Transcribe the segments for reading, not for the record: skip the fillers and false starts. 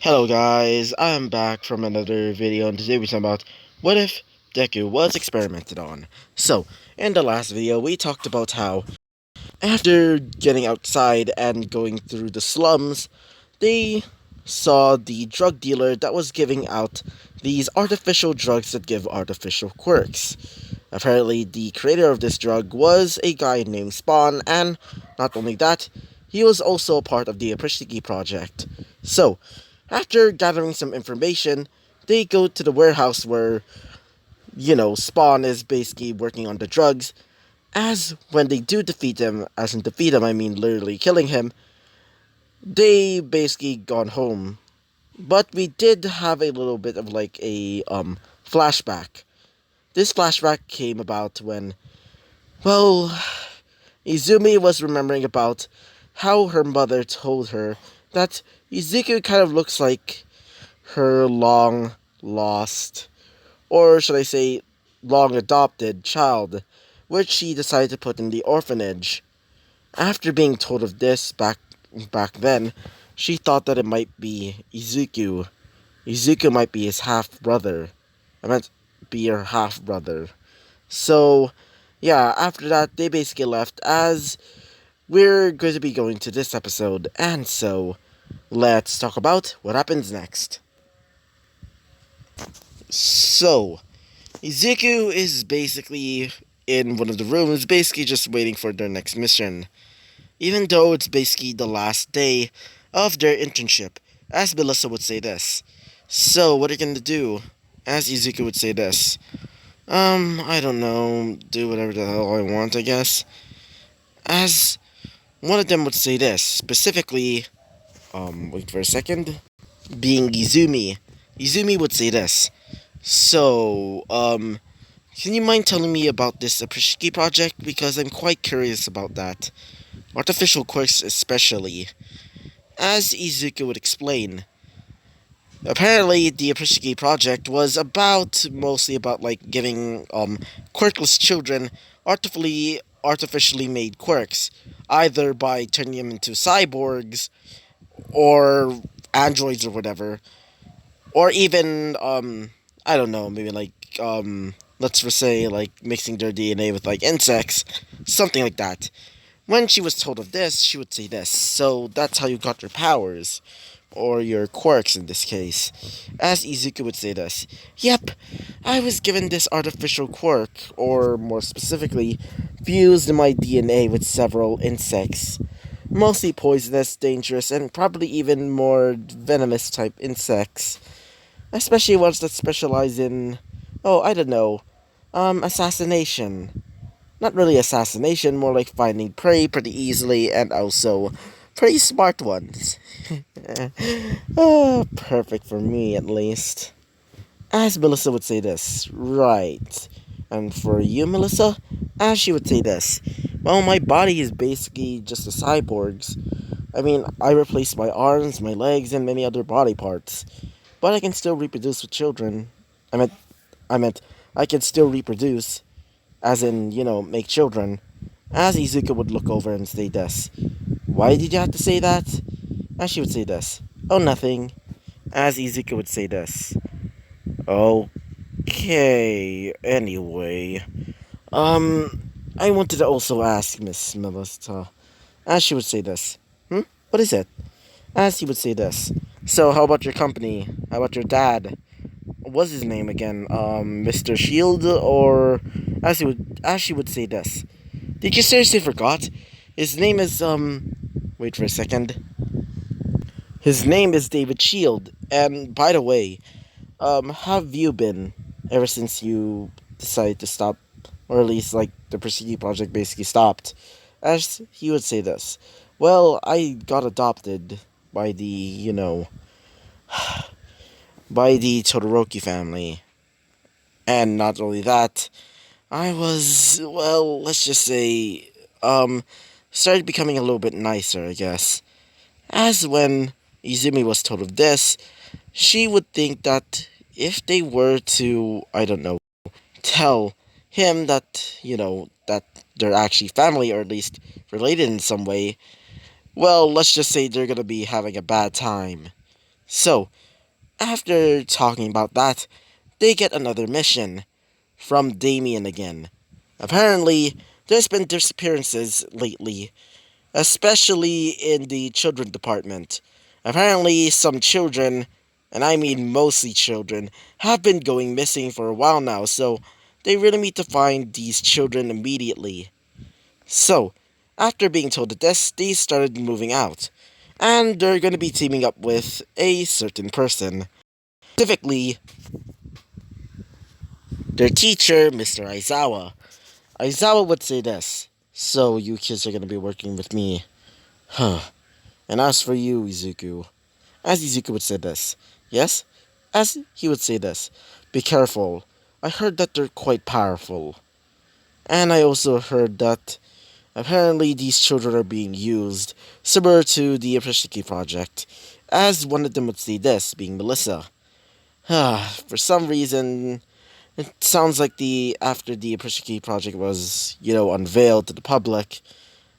Hello guys, I'm back from another video and today we're talking about what if Deku was experimented on. So, in the last video we talked about how after getting outside and going through the slums, they saw the drug dealer that was giving out these artificial drugs that give artificial quirks. Apparently the creator of this drug was a guy named Spawn, and not only that, he was also a part of the Aprishiki project. So, after gathering some information, they go to the warehouse where, Spawn is basically working on the drugs. As when they do defeat him, as in defeat him, I mean literally killing him, they basically gone home. But we did have a little bit of like a flashback. This flashback came about when, well, Izumi was remembering about how her mother told her that Izuku kind of looks like her long lost, or should I say, long adopted child, which she decided to put in the orphanage. After being told of this back then, she thought that it might be Izuku. Izuku might be his half brother. I meant be her half brother. So, yeah, after that, they basically left as we're going to be going to this episode, and so let's talk about what happens next. So, Izuku is basically in one of the rooms, basically just waiting for their next mission. Even though it's basically the last day of their internship, as Melissa would say this. So, what are you gonna do? As Izuku would say this. I don't know, do whatever the hell I want, I guess. As one of them would say this, specifically, wait for a second, being Izumi. Izumi would say this. So, can you mind telling me about this Aprishiki project? Because I'm quite curious about that. Artificial quirks especially. As Izuku would explain, apparently the Aprishiki project was mostly about like giving quirkless children artificially made quirks, either by turning them into cyborgs or androids or whatever, or even I don't know, maybe like let's just say like mixing their DNA with like insects, something like that. When she was told of this, she would say this. So that's how you got your powers, or your quirks in this case. As Izuku would say this. Yep, I was given this artificial quirk, or more specifically, fused my DNA with several insects. Mostly poisonous, dangerous, and probably even more venomous type insects. Especially ones that specialize in, oh, I don't know, assassination. Not really assassination, more like finding prey pretty easily and also pretty smart ones. Perfect for me at least. As Melissa would say this, right. And for you, Melissa, as she would say this, well, my body is basically just a cyborg's. I mean, I replaced my arms, my legs, and many other body parts. But I can still reproduce with children. I meant, I meant, I can still reproduce, as in, make children. As Izuka would look over and say this. Why did you have to say that? As she would say this. Oh, nothing. As Izuka would say this. Okay, anyway. I wanted to also ask Miss Melissa. As she would say this. What is it? As he would say this. So, how about your company? How about your dad? What's his name again? Mr. Shield, or as she would say this. Did you seriously forgot? His name is wait for a second. His name is David Shield. And by the way, how have you been ever since you decided to stop, or at least like the Persiki project basically stopped? As he would say this. Well, I got adopted by the, by the Todoroki family. And not only that, I was, well, let's just say, started becoming a little bit nicer, I guess. As when Izumi was told of this, she would think that if they were to, I don't know, tell him that, that they're actually family, or at least related in some way, well, let's just say they're gonna be having a bad time. So, after talking about that, they get another mission from Damien again. Apparently, there's been disappearances lately, especially in the children department. Apparently, some children, and I mean mostly children, have been going missing for a while now, so they really need to find these children immediately. So, after being told this, they started moving out, and they're going to be teaming up with a certain person. Specifically, their teacher, Mr. Aizawa. Aizawa would say this: "So, you kids are going to be working with me. Huh. And as for you, Izuku," as Izuku would say this. Yes? As he would say this. "Be careful. I heard that they're quite powerful. And I also heard that apparently these children are being used, similar to the Aprishiki project." As one of them would say this, being Melissa. For some reason, it sounds like after the Aprishiki project was, unveiled to the public,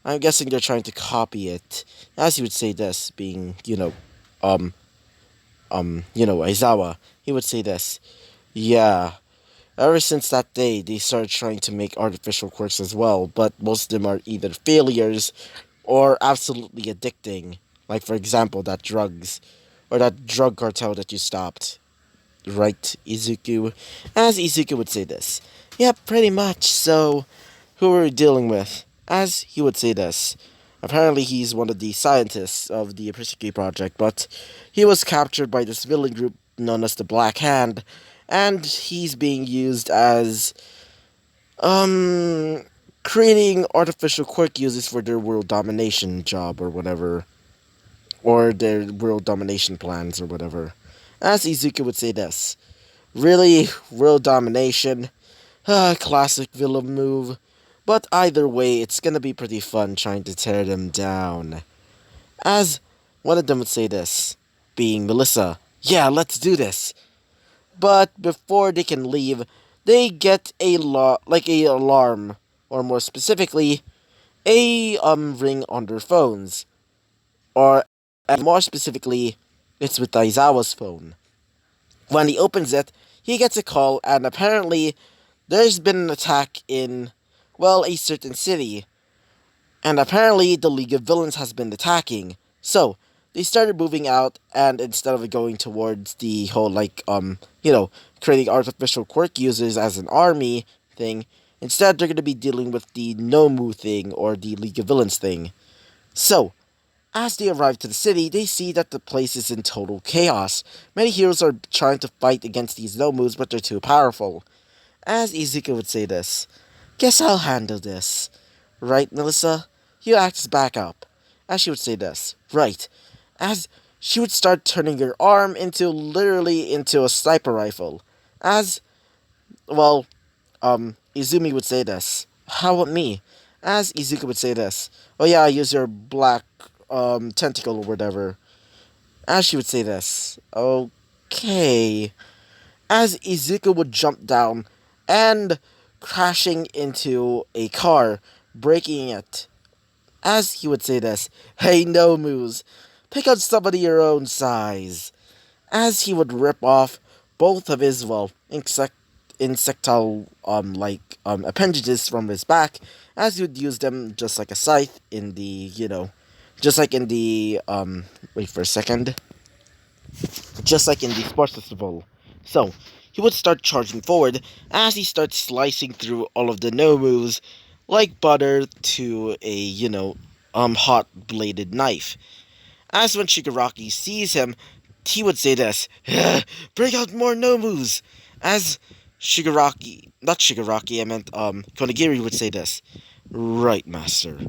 I'm guessing they're trying to copy it. As he would say this, being, um, Aizawa, he would say this. "Yeah, ever since that day, they started trying to make artificial quirks as well, but most of them are either failures or absolutely addicting. Like, for example, that drug cartel that you stopped. Right, Izuku?" As Izuku would say this. "Yeah, pretty much. So, who are we dealing with?" As he would say this. Apparently, he's one of the scientists of the Aprishiki project, but he was captured by this villain group known as the Black Hand, and he's being used as, um, creating artificial quirk uses for their world domination job or whatever, or their world domination plans or whatever. As Izuku would say this. "Really? World domination? Classic villain move. But either way, it's gonna be pretty fun trying to tear them down." As one of them would say this, being Melissa. "Yeah, let's do this." But before they can leave, they get a alarm, or more specifically, a ring on their phones, or and more specifically, it's with Aizawa's phone. When he opens it, he gets a call, and apparently, there's been an attack in, well, a certain city. And apparently, the League of Villains has been attacking. So, they started moving out, and instead of going towards the whole, creating artificial quirk users as an army thing, instead they're going to be dealing with the Nomu thing, or the League of Villains thing. So, as they arrive to the city, they see that the place is in total chaos. Many heroes are trying to fight against these Nomus, but they're too powerful. As Izuku would say this. "Guess I'll handle this. Right, Melissa? You act as backup." As she would say this. "Right." As she would start turning her arm literally into a sniper rifle. As, well, Izumi would say this. "How about me?" As Izuku would say this. "Oh yeah, use your black, tentacle or whatever." As she would say this. "Okay." As Izuku would jump down and crashing into a car, breaking it. As he would say this. "Hey, Nomus, pick out somebody your own size." As he would rip off both of his, insectile, appendages from his back, as he would use them just like a scythe in the, just like in the, wait for a second, just like in the sports festival. So, he would start charging forward as he starts slicing through all of the Nomus like butter to a, hot bladed knife. As when Shigaraki sees him, he would say this, "Bring out more Nomus!" As not Shigaraki, I meant, Konagiri would say this, "Right, master."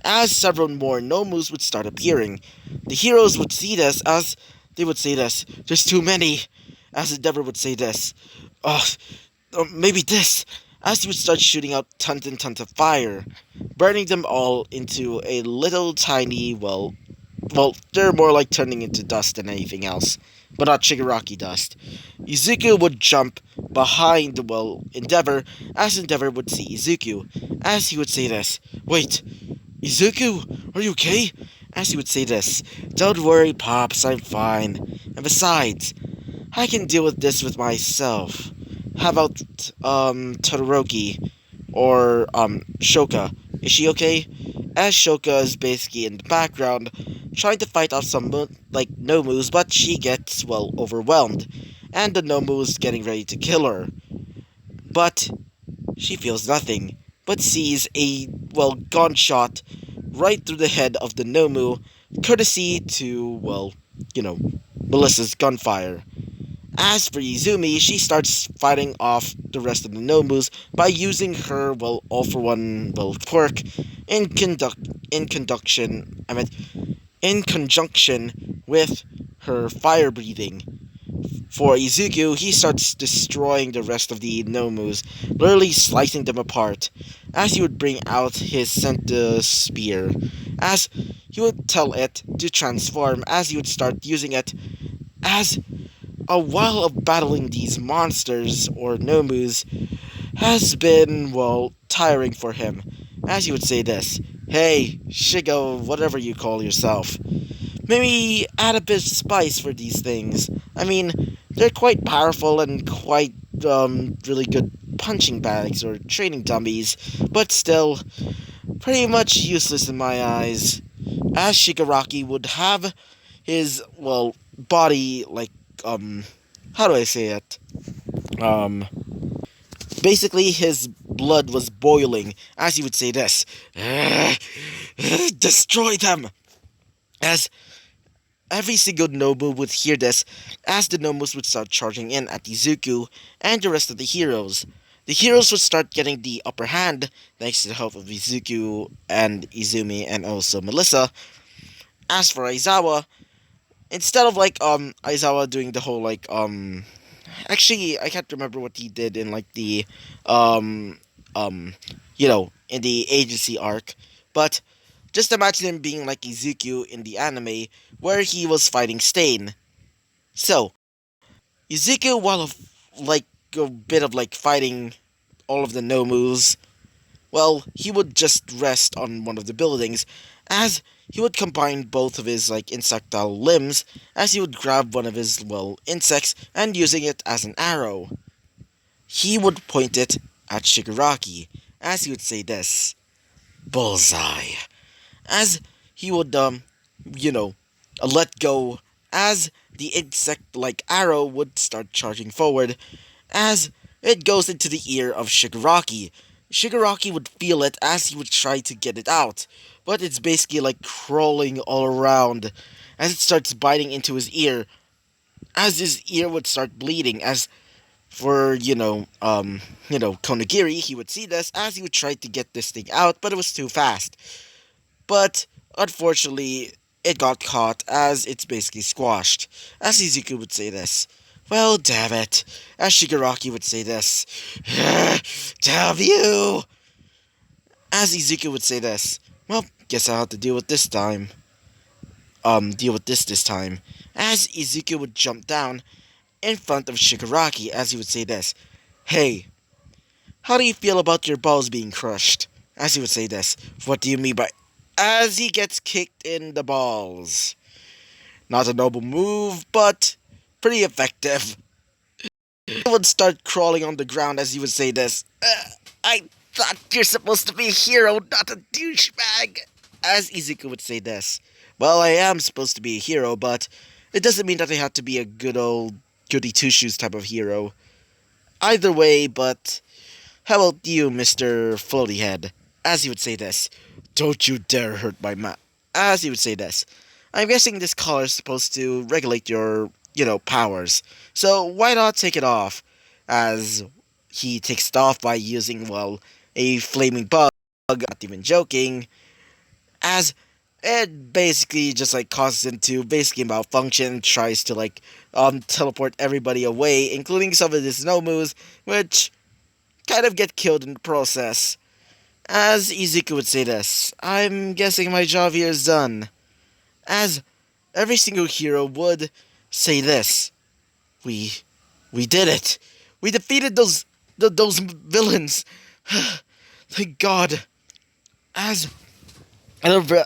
As several more Nomus would start appearing, the heroes would see this as they would say this, "There's too many." As Endeavor would say this, "Oh, maybe this." As he would start shooting out tons and tons of fire, burning them all into a little tiny, they're more like turning into dust than anything else, but not Shigaraki dust. Izuku would jump behind, Endeavor, as Endeavor would see Izuku, as he would say this, "Wait, Izuku, are you okay?" as he would say this. Don't worry, Pops, I'm fine. And besides, I can deal with this with myself. How about, Todoroki? Or, Shoka? Is she okay? As Shoka is basically in the background, trying to fight off some, Nomus, but she gets, well, overwhelmed. And the Nomu is getting ready to kill her. But she feels nothing, but sees a, well, gunshot right through the head of the Nomu, courtesy to, well, Melissa's gunfire. As for Izumi, she starts fighting off the rest of the Nomus by using her, well, all for one, well, quirk in conduction, I mean, in conjunction with her fire breathing. For Izuku, he starts destroying the rest of the Nomus, literally slicing them apart, as he would bring out his Senta spear, as he would tell it to transform, as he would start using it as a while of battling these monsters, or Nomus, has been, well, tiring for him, as he would say this. Hey, Shigo, whatever you call yourself. Maybe add a bit of spice for these things. I mean, they're quite powerful and quite, really good punching bags or training dummies, but still, pretty much useless in my eyes. As Shigaraki would have his, well, body, how do I say it? Um, Basically, his blood was boiling, as he would say this. Destroy them! As every single Nobu would hear this, as the Nomus would start charging in at Izuku and the rest of the heroes. The heroes would start getting the upper hand, thanks to the help of Izuku and Izumi and also Melissa. As for Aizawa, instead of Aizawa doing the whole actually I can't remember what he did in the um in the agency arc, but just imagine him being like Izuku in the anime where he was fighting Stain. So Izuku, while like a bit of fighting all of the Nomus, well, he would just rest on one of the buildings, as he would combine both of his insectile limbs, as he would grab one of his, well, insects and using it as an arrow. He would point it at Shigaraki, as he would say this, bullseye. As he would, let go, as the insect-like arrow would start charging forward, as it goes into the ear of Shigaraki. Shigaraki would feel it as he would try to get it out, but it's basically crawling all around, as it starts biting into his ear, as his ear would start bleeding, as for, Konagiri, he would see this as he would try to get this thing out, but it was too fast. But, unfortunately, it got caught as it's basically squashed. As Izuku would say this. Well, damn it. As Shigaraki would say this. Damn you! As Izuku would say this. Well, guess I'll have to deal with this time. Deal with this time. As Izuku would jump down in front of Shigaraki as he would say this. Hey, how do you feel about your balls being crushed? As he would say this. What do you mean by... As he gets kicked in the balls. Not a noble move, but pretty effective. He would start crawling on the ground as he would say this. I thought you're supposed to be a hero, not a douchebag. As Izuku would say this. Well, I am supposed to be a hero, but it doesn't mean that I have to be a good old goody two-shoes type of hero. Either way, but how about you, Mr. Floaty Head? As he would say this. Don't you dare hurt my As he would say this. I'm guessing this collar is supposed to regulate your, powers. So why not take it off? As he takes it off by using, well, a flaming bug, not even joking. As it basically just causes him to basically malfunction, tries to teleport everybody away, including some of his Nomus, which kind of get killed in the process. As Izuku would say this, I'm guessing my job here is done. As every single hero would say this, we did it. We defeated those villains. Thank God. As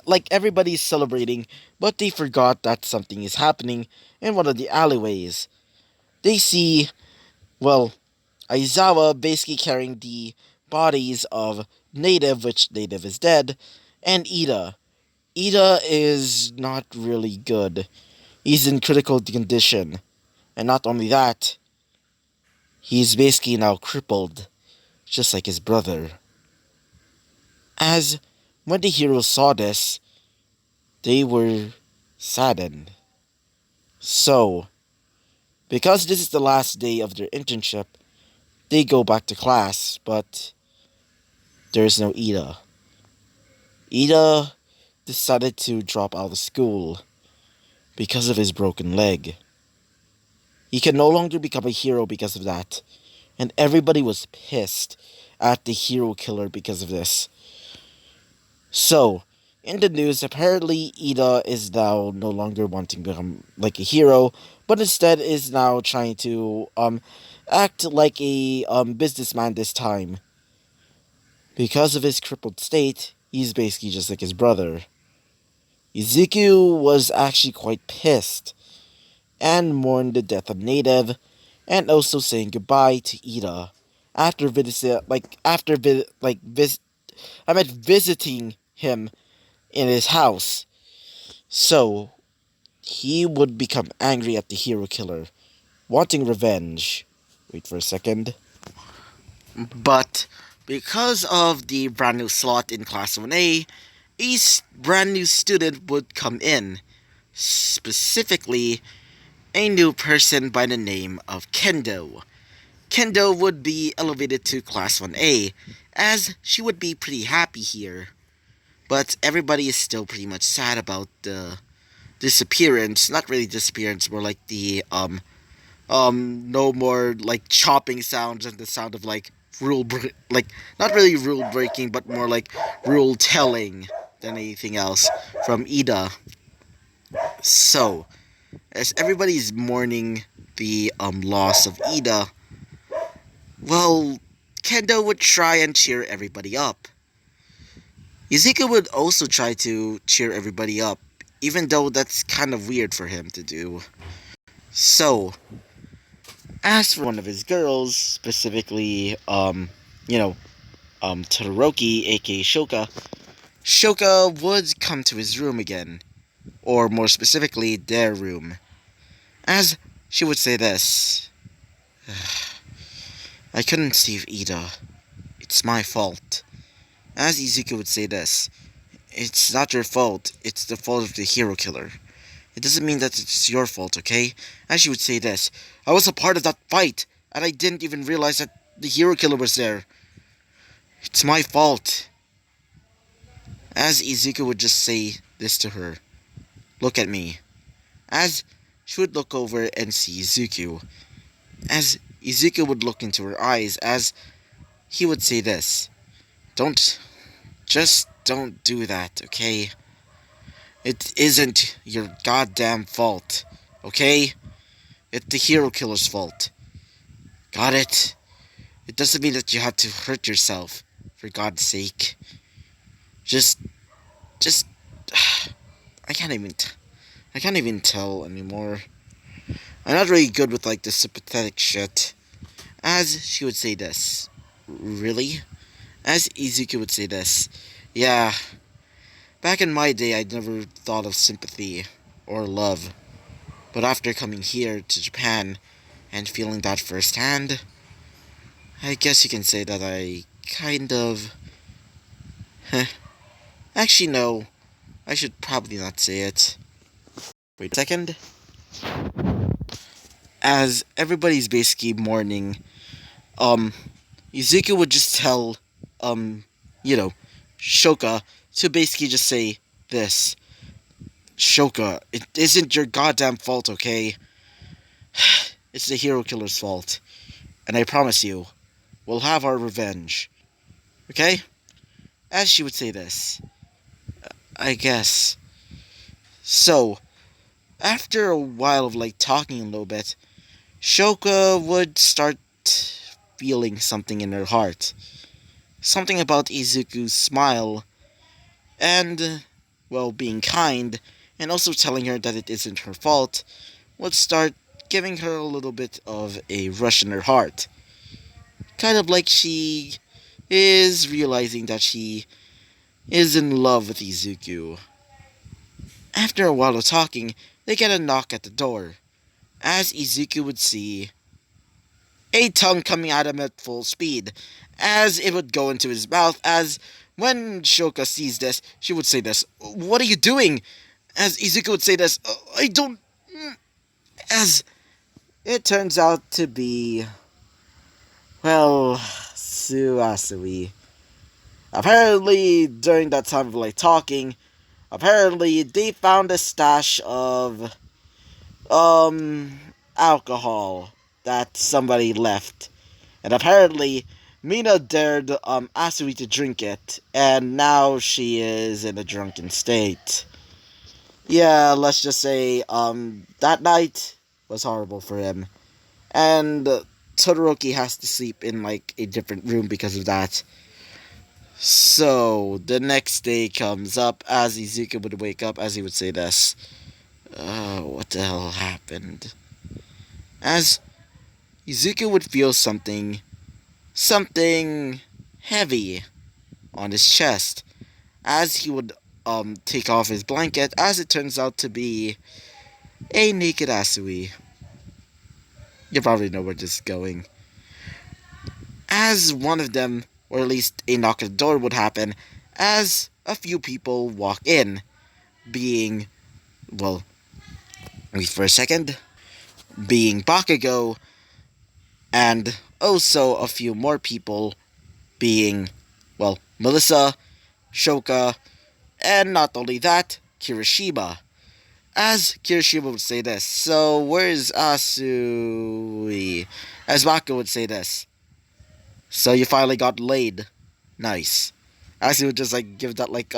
like everybody's celebrating, but they forgot that something is happening in one of the alleyways. They see, well, Aizawa basically carrying the bodies of Native, which Native is dead, and Ida. Ida is not really good. He's in critical condition. And not only that, he's basically now crippled, just like his brother. As when the heroes saw this, they were saddened. So, because this is the last day of their internship, they go back to class, but there's no Ida. Ida decided to drop out of school because of his broken leg. He can no longer become a hero because of that, and everybody was pissed at the hero killer because of this. So, in the news, apparently Ida is now no longer wanting to become like a hero, but instead is now trying to act like a businessman this time. Because of his crippled state, he's basically just like his brother. Izuku was actually quite pissed and mourned the death of Native, and also saying goodbye to Ida after visiting him in his house. So he would become angry at the hero killer, wanting revenge. Wait for a second. But because of the brand new slot in Class 1A, brand new student would come in. Specifically, a new person by the name of Kendo. Kendo would be elevated to Class 1A, as she would be pretty happy here. But everybody is still pretty much sad about the disappearance. Not really disappearance, more like the no more like chopping sounds and the sound of like like not really rule breaking, but more like rule telling than anything else from Ida. So, as everybody's mourning the loss of Ida, well, Kendo would try and cheer everybody up. Yuzuka would also try to cheer everybody up, even though that's kind of weird for him to do. So, as for one of his girls, specifically, Todoroki, aka Shoka would come to his room again, or more specifically, their room, as she would say this: I couldn't save Ida. It's my fault. As Izuku would say this: it's not your fault, it's the fault of the hero killer. It doesn't mean that it's your fault, okay? As she would say this: I was a part of that fight, and I didn't even realize that the hero killer was there. It's my fault. As Izuku would just say this to her: look at me. As she would look over and see Izuku. As Izuku would look into her eyes, as he would say this: don't do that, okay? It isn't your goddamn fault, okay? It's the hero killer's fault. Got it? It doesn't mean that you have to hurt yourself, for God's sake. Just, just, I can't even tell anymore. I'm not really good with like this sympathetic shit. As she would say this: really? As Izuku would say this: yeah, back in my day, I'd never thought of sympathy or love. But after coming here to Japan and feeling that firsthand, I guess you can say that I kind of... Actually, no. I should probably not say it. Wait a second. As everybody's basically mourning, Izuku would just tell, um, Shoka to basically just say this: Shoka, it isn't your goddamn fault, okay? It's the hero killer's fault. And I promise you, we'll have our revenge. Okay? As she would say this: I guess. So, after a while of like talking a little bit, Shoka would start feeling something in her heart. Something about Izuku's smile, and well, being kind, and also telling her that it isn't her fault, would start giving her a little bit of a rush in her heart. Kind of like she is realizing that she is in love with Izuku. After a while of talking, they get a knock at the door. As Izuku would see a tongue coming at him at full speed, as it would go into his mouth, as when Shoka sees this, she would say this, "What are you doing?" As Izuku would say this, "I don't..." As it turns out to be, well, Suasui. Apparently, during that time of talking, apparently they found a stash of, alcohol that somebody left. And apparently, Mina dared, Asui to drink it, and now she is in a drunken state. Yeah, let's just say, that night was horrible for him. And Todoroki has to sleep in, a different room because of that. So, the next day comes up as Izuku would wake up, as he would say this. What the hell happened? As Izuku would feel something heavy on his chest. As he would, take off his blanket, as it turns out to be a naked Asui. You probably know where this is going. As one of them, or at least a knock at the door would happen, as a few people walk in, being, well, wait for a second, being Bakugo, and also a few more people being, well, Melissa, Shoka, and not only that, Kirishima. As Kirishima would say this, "So where's Asui?" As Bakugo would say this, "So you finally got laid. Nice." As he would just give that like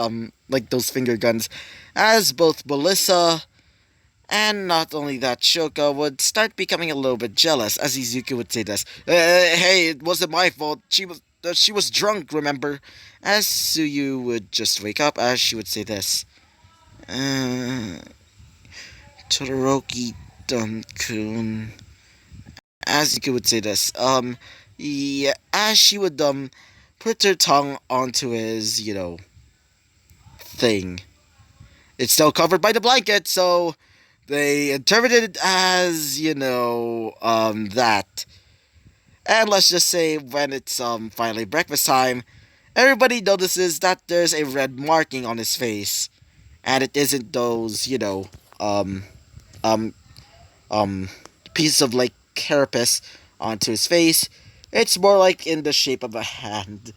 those finger guns. As both Melissa and not only that, Shoka would start becoming a little bit jealous, as Izuku would say this. Hey, it wasn't my fault. She was drunk, remember?" As Suyu would just wake up, as she would say this. Uh, Todoroki Kun. As Izuku would say this. Yeah, as she would, put her tongue onto his, thing. It's still covered by the blanket, so they interpreted it as, that. And let's just say when it's finally breakfast time, everybody notices that there's a red marking on his face. And it isn't those, um um pieces of carapace onto his face. It's more like in the shape of a hand.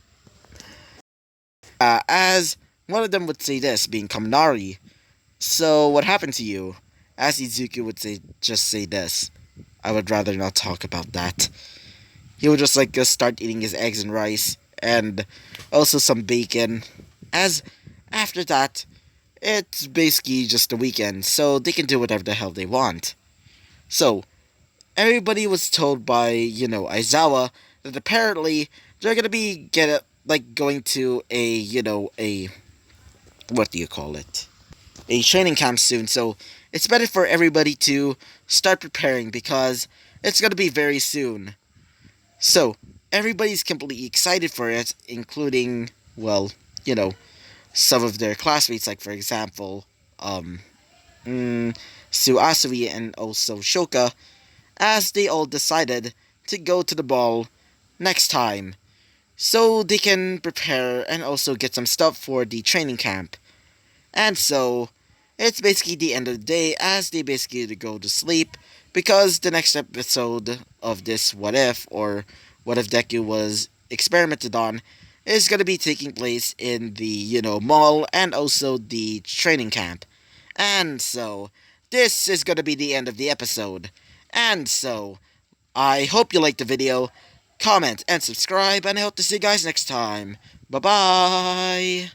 As one of them would say this, being Kaminari. "So what happened to you?" As Izuku would say this. "I would rather not talk about that." He would just start eating his eggs and rice, and also some bacon. As after that, it's basically just a weekend, so they can do whatever the hell they want. So everybody was told by Aizawa that apparently they're gonna be going to a a, what do you call it, a training camp soon. So it's better for everybody to start preparing because it's gonna be very soon. So everybody's completely excited for it, including, well, some of their classmates, like for example, um, Suasui and also Shoka, as they all decided to go to the ball next time, so they can prepare and also get some stuff for the training camp. And so, it's basically the end of the day as they basically go to sleep because the next episode of this What If, or What If Deku was experimented on, is going to be taking place in the, mall and also the training camp. And so, this is going to be the end of the episode. And so, I hope you liked the video. Comment and subscribe, and I hope to see you guys next time. Bye bye.